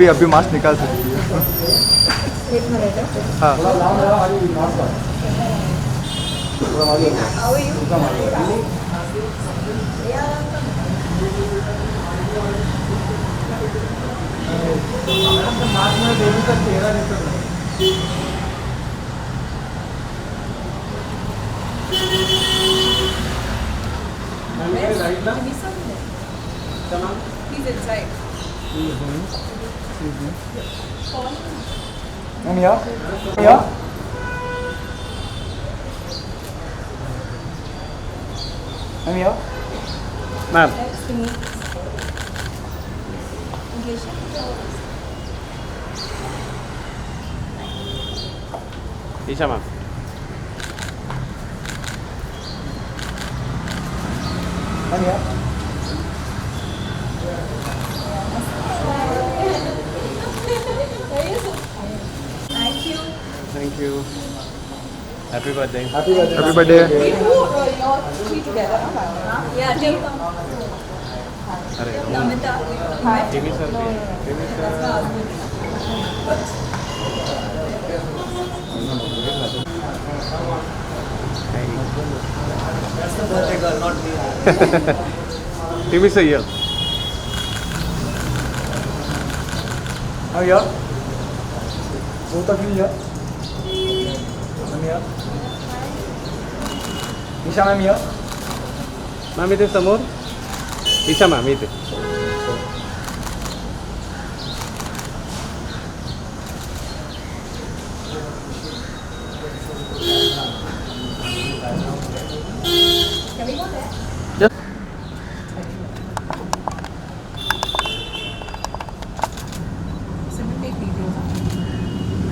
अभी मास्क निकाल सकती है। हाँ He's inside. I'm here. Here. I'm here. Ma'am. Next to me. English. Isha ma'am. I'm here. Thank you. Thank you. Happy birthday. Happy birthday. We do your tea together, huh? Yeah, tea. अरे Namita. Hi. TV sir TV sir That's the birthday girl, not me. TV sir ये I'm here. Both of you here. I'm here. Isha, I'm here. Ma'am इथे समोर Isha ma'am इथे Can we go there? Simon, take videos.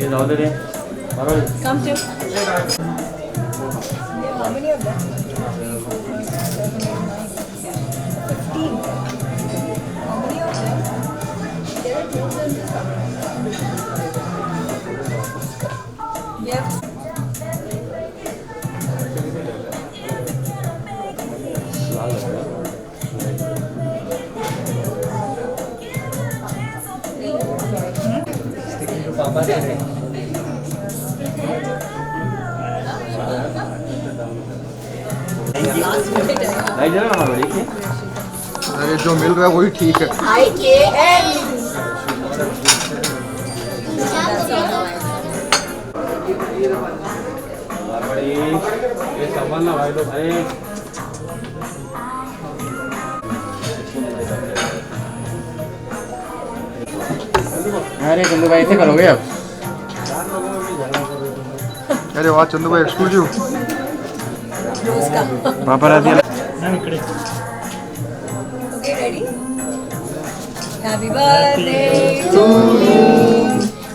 ये जाऊ दे रे बरोबर Come to. How many of them? 15. How many of them? There are two of them. Yep. Sticking to Papa's head. नहीं जाना हमारा देखिए अरे जो मिल रहा है वही ठीक है। भाई ये सामान ना भाई लोग भाई अरे चंदू भाई ऐसे करोगे अब अरे वाह चंदू भाई एक्सक्लूसिव। Rose ka. पापा राजी Okay, ready? Happy birthday to you.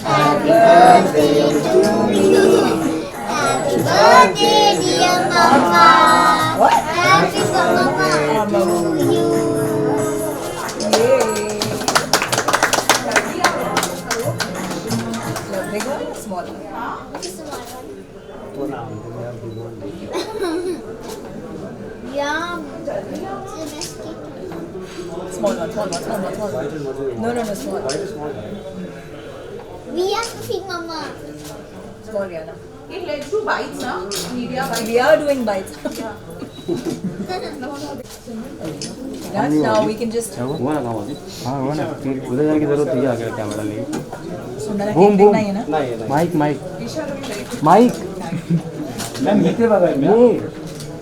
Happy birthday to you. Happy birthday, dear Mama. What? Happy birthday to you. Yay. The big one or small one? Yeah. Small one, small one, small one, small one. No, small. We have to feed Mama. Small, Rihanna. Let's do bites now. Media bites. We are doing bites. Done? Now we can just. हुआ ना काम हाँ हुआ ना उधर जाने की जरूरत नहीं है आगे कैमरा नहीं So मेरा बूम केक बूम देखना ही है ना? नहीं माइक माइक मैम नीचे बगल में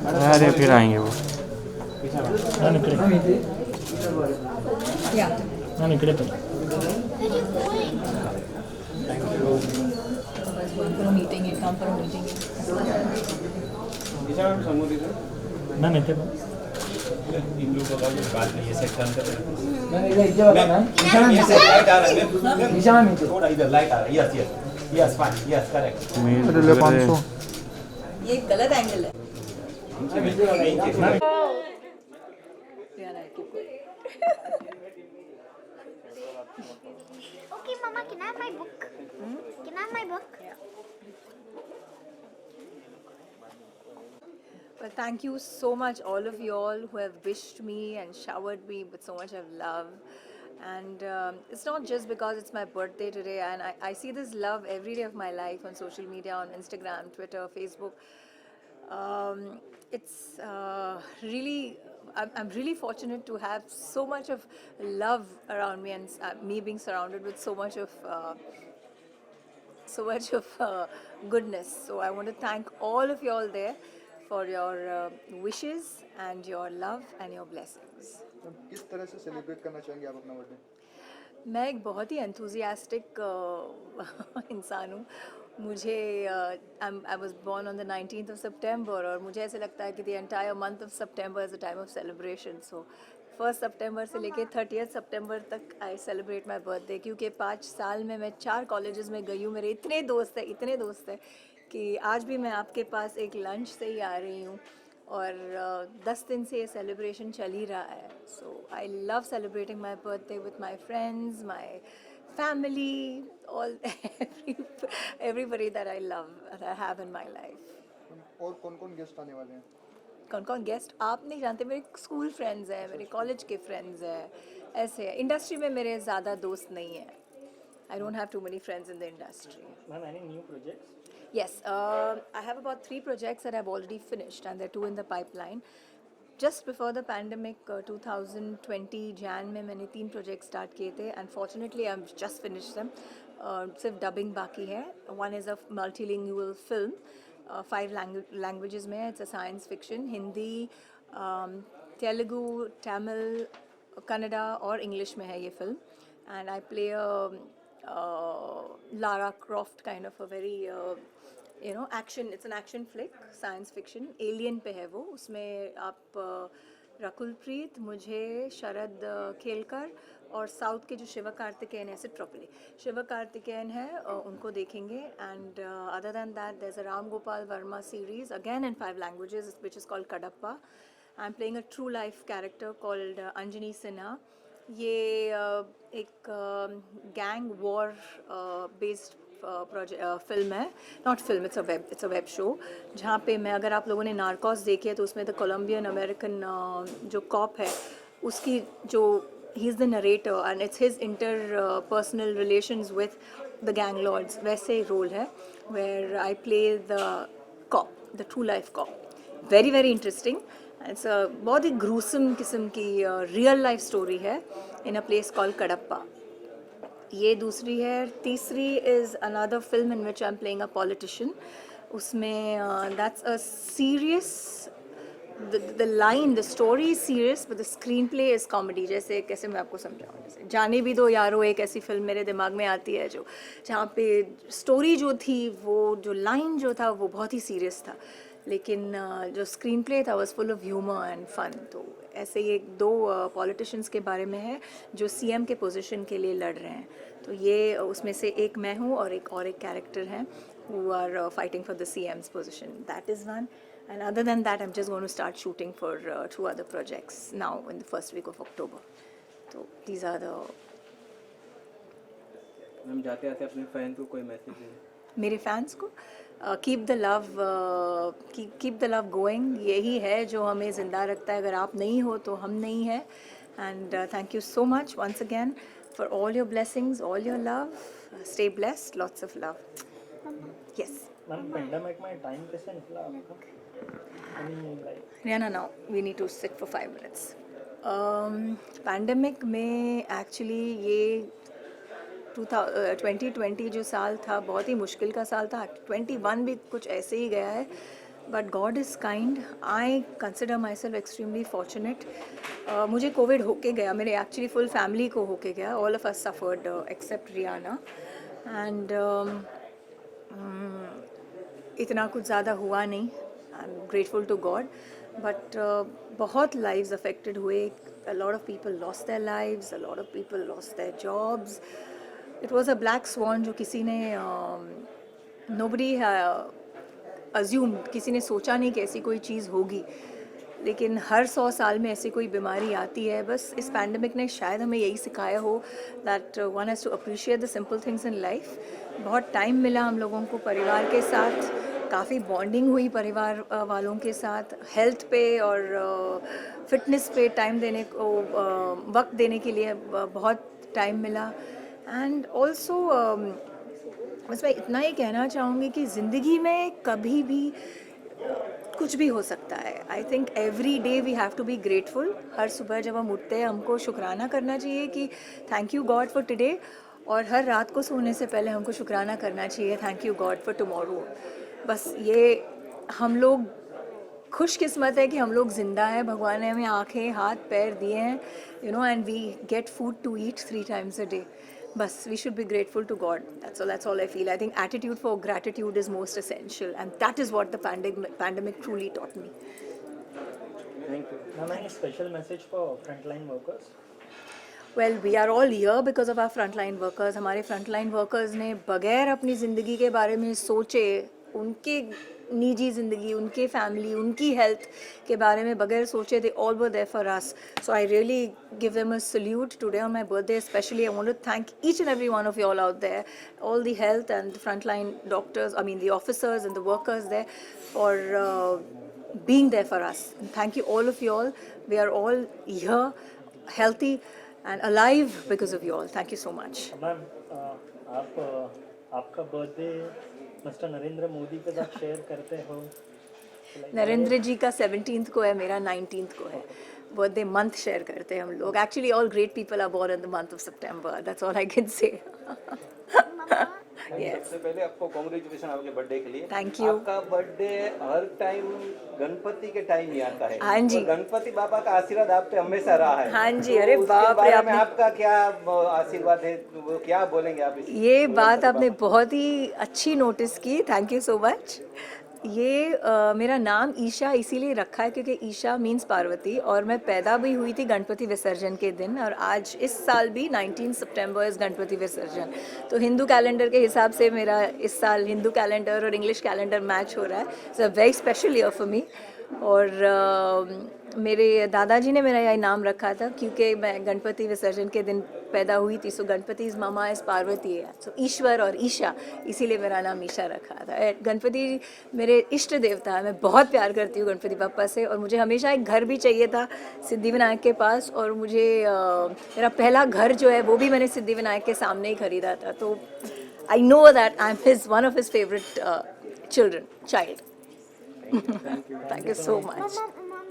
अरे फिर आएंगे वो Yeah. Where are you going? बस going for a meeting है, come for a meeting है. इन लोगों का कोई बात नहीं है, सेट डाउन कर रहे मैंने इधर इधर लगाना है हैं। ये सेट लाइट आ रहा है, निशा में नीचे थोड़ा इधर लाइट आ रहा है, yes yes yes fine yes correct. अरे ले 500 ये गलत एंगल है. नीचे Okay, Mama, can I have my book? Can I have my book? Well, thank you so much, all of you all who have wished me and showered me with so much of love. And it's not just because it's my birthday today, and I see this love every day of my life on social media, on Instagram, Twitter, Facebook. It's really, I'm really fortunate to have so much of love around me, and me being surrounded with so much of goodness. So I want to thank all of you all there for your wishes and your love and your blessings. किस तरह से celebrate करना चाहेंगे आप अपना birthday? मैं एक बहुत ही एंथुजियास्टिक इंसान हूँ. मुझे I was born on the 19th of September, और मुझे ऐसे लगता है कि the entire month of September is a time of celebration. So 1 सितंबर से लेके 30 सितंबर तक आई सेलिब्रेट माई बर्थडे, क्योंकि 5 साल में मैं 4 कॉलेजेस में गई हूँ. मेरे इतने दोस्त हैं कि आज भी मैं आपके पास एक लंच से ही आ रही हूँ, और 10 दिन से ये सेलिब्रेशन चल ही रहा है. So I love celebrating my birthday with my friends, my family, all everybody that I love, that I have in my life. और कौन-कौन गेस्ट आने वाले हैं? कौन गेस्ट आप नहीं जानते. मेरे स्कूल फ्रेंड्स हैं, मेरे कॉलेज के फ्रेंड्स हैं, ऐसे है. इंडस्ट्री में मेरे ज़्यादा दोस्त नहीं हैं. I don't have too many friends in the industry. Ma'am, any new projects? Yes, I have about 3 projects that I've already finished, and there are 2 in the pipeline. Just before the pandemic, 2020 Jan में मैंने 3 projects start किए थे, and fortunately I've just finished them. सिर्फ dubbing बाकी है. One is a multilingual film, 5 languages में. It's a science fiction, Hindi, Telugu, Tamil, Kannada और English में है ये film. And I play a Lara Croft kind of a very action. It's an action flick, science fiction, alien पे है वो. उसमें आप रकुल प्रीत, मुझे, शरद खेलकर और साउथ के जो शिव कार्तिकेयन है, प्रॉपर्ली शिव कार्तिकेयन है, उनको देखेंगे. And other than that there is a Ram Gopal Varma series again in 5 languages which is called Kadappa. I am playing a true life character called Anjani Sinha. ये एक गैंग वॉर बेस्ड फिल्म है. Not film, it's a web show, जहाँ पे मैं, अगर आप लोगों ने नार्कोस देखी है तो उसमें द कोलम्बियन अमेरिकन जो कॉप है, उसकी जो he is the narrator, and it's his interpersonal relations with the gang lords. वैसे रोल है, where I play the cop, the true life cop. Very very interesting. It's बहुत ही gruesome किस्म की रियल लाइफ स्टोरी है in a place called Kadapa. ये दूसरी है. तीसरी is another film in which I am playing a politician. उसमें that's a serious, the line, the story is serious but the screenplay is comedy. जैसे कैसे मैं आपको समझाऊँ, जैसे जाने भी दो यारो, एक ऐसी फिल्म मेरे दिमाग में आती है जो, जहाँ पे स्टोरी जो थी, वो जो लाइन जो था वो बहुत ही सीरियस था, लेकिन जो स्क्रीन प्ले था was full of humour and fun. तो ऐसे ही 2 पॉलिटिशियंस के बारे में है जो CM के पोजीशन के लिए लड़ रहे हैं. तो ये उसमें से एक मैं हूँ और एक कैरेक्टर हैं who are fighting for the CM's position. That is one. And other than that, I'm just going to start shooting for 2 other projects now in the first week of October. So these are the. Ma'am, जाते आते अपने fan को कोई message दें? मेरे fans को keep the love going. यही है जो हमें ज़िंदा रखता है. अगर आप नहीं हो तो हम नहीं हैं. And thank you so much once again for all your blessings, all your love. Stay blessed. Lots of love. Yes. Ma'am, pandemic में टाइम कैसे निकला आपका? Rihanna, now we need to sit for 5 minutes. Pandemic में actually ये 2020 जो साल था बहुत ही मुश्किल का साल था. 21 भी कुछ ऐसे ही गया है, but God is kind. I consider myself extremely fortunate. मुझे कोविड होके गया, मेरे एक्चुअली फुल फैमिली को होके गया. All of us suffered except Riana. And इतना कुछ ज़्यादा हुआ नहीं. I am grateful to God. But बहुत लाइव्स अफेक्टेड हुए. A lot of people lost their lives, a lot of people lost their jobs. It was a black swan जो किसी ने nobody assumed, किसी ने सोचा नहीं कि ऐसी कोई चीज़ होगी. लेकिन हर 100 साल में ऐसी कोई बीमारी आती है. बस इस पैंडमिक ने शायद हमें यही सिखाया हो that one has to appreciate the simple things in life. बहुत टाइम मिला हम लोगों को परिवार के साथ, काफ़ी बॉन्डिंग हुई परिवार वालों के साथ. हेल्थ पे और फिटनेस पे टाइम देने को, वक्त देने के लिए बहुत टाइम मिला. एंड ऑल्सो बस मैं इतना ही कहना चाहूँगी कि ज़िंदगी में कभी भी कुछ भी हो सकता है. I think every day we have to be grateful. हर सुबह जब हम उठते हैं हमको शुक्राना करना चाहिए कि thank you God for today. और हर रात को सोने से पहले हमको शुक्राना करना चाहिए thank you God for tomorrow. बस ये हम लोग खुशकिस्मत है कि हम लोग ज़िंदा हैं. भगवान ने हमें आँखें हाथ पैर दिए हैं, you know, and we get food to eat 3 times a day. बस we should be grateful to God. That's all I feel. I think attitude for gratitude is most essential, and that is what the pandemic truly taught me. Thank you. Ma'am, any special message for frontline workers? Well, we are all here because of our frontline workers. हमारे frontline workers ने बगैर अपनी ज़िंदगी के बारे में सोचे, उनके निजी ज़िंदगी, उनके फैमिली, उनकी हेल्थ के बारे में बगैर सोचे, they all were there for us. So I really give them a salute today on my birthday. Especially I want to thank each and every one of you all out there, all the health and the frontline doctors, I mean the officers and the workers there, for being there for us. And thank you all of you all. We are all here, healthy and alive because of you all. Thank you so much. Ma'am, आपका birthday mister Narendra Modi के साथ share करते हो? नरेंद्र जी का 17th को है, मेरा 19th को है. बर्थडे मंथ शेयर करते हैं हम लोग. Actually all great people are born in the month of September. That's all I can say. सबसे पहले आपको कांग्रेचुलेशन आपके बर्थडे के लिए. Thank you. आपका बर्थडे हर टाइम गणपति के टाइम ही आता है. हाँ जी. और गणपति बाबा का आशीर्वाद आप पे हमेशा रहा है. हाँ जी. अरे बाप रे, आपने आपका क्या आशीर्वाद है, वो क्या बोलेंगे आप? ये बात आपने बहुत ही अच्छी नोटिस की. Thank you so much. ये मेरा नाम ईशा इसीलिए रखा है क्योंकि ईशा मीन्स पार्वती, और मैं पैदा भी हुई थी गणपति विसर्जन के दिन, और आज इस साल भी 19 सितंबर इस गणपति विसर्जन. तो हिंदू कैलेंडर के हिसाब से मेरा इस साल हिंदू कैलेंडर और इंग्लिश कैलेंडर मैच हो रहा है. It's a very special year for me. और मेरे दादाजी ने मेरा यह नाम रखा था क्योंकि मैं गणपति विसर्जन के दिन पैदा हुई थी. सो गणपति इज़ मामा इज़ पार्वती है. सो ईश्वर और ईशा, इसीलिए मेरा नाम ईशा रखा था. गणपति मेरे इष्ट देवता है. मैं बहुत प्यार करती हूँ गणपति पापा से, और मुझे हमेशा एक घर भी चाहिए था सिद्धिविनायक के पास. और मुझे मेरा पहला घर जो है वो भी मैंने सिद्धिविनायक के सामने ही खरीदा था. तो I know that I am one of his favourite child. Thank you so much.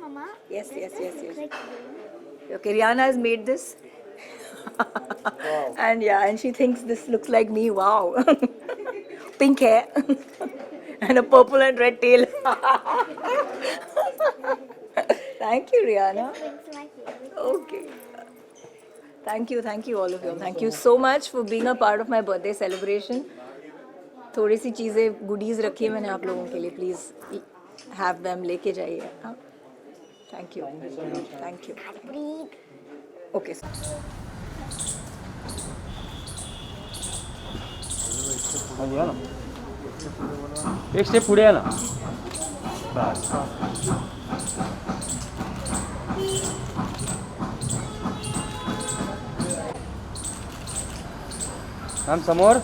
Mama. Yes. Okay, Rihanna has made this. And she thinks this looks like me. Wow. Pink hair and a purple and red tail. Thank you, Rihanna. It's my favorite. Okay. Thank you all of you. Thank you so much for being a part of my birthday celebration. थोड़ी सी चीज़ें goodies रखी है मैंने आप लोगों के लिए. Please have them, लेके जाइए. हाँ, थैंक यू. Breathe. ओके. ना एक स्टेप पुढे आहे ना. बस. मॅम समोर.